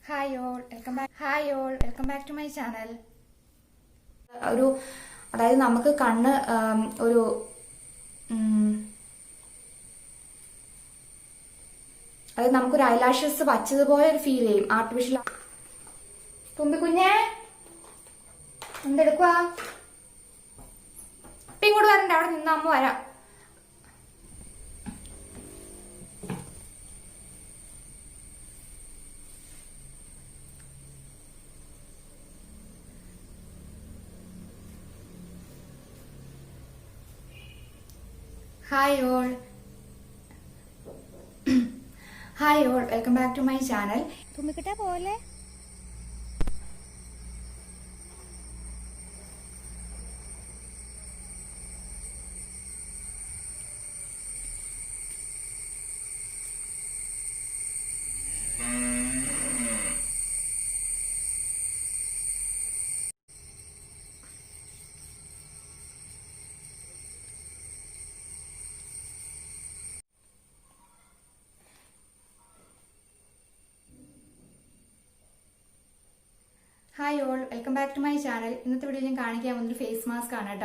Hi all, welcome back to my channel. അതായത് നമുക്ക് കണ്ണ് അതായത് നമുക്കൊരു ഐലാഷസ് വച്ചതുപോലെ ഒരു ഫീൽ ചെയ്യും. ആർട്ടിഫിഷ്യൽ. തുമ്പിക്കുഞ്ഞെ എന്തെടുക്കുക? ഇപ്പം ഇങ്ങോട്ട് വരണ്ട, അവിടെ നിന്ന് അമ്മ വരാം. Hi all, welcome back to my channel. തുമ്മിക്കിട്ടാ പോലെ Hi all, welcome back to my channel. ഇന്നത്തെ വീഡിയോ ഞാൻ കാണിക്കാൻ വന്നൊരു ഫേസ് മാസ്ക് ആണ് കേട്ടോ.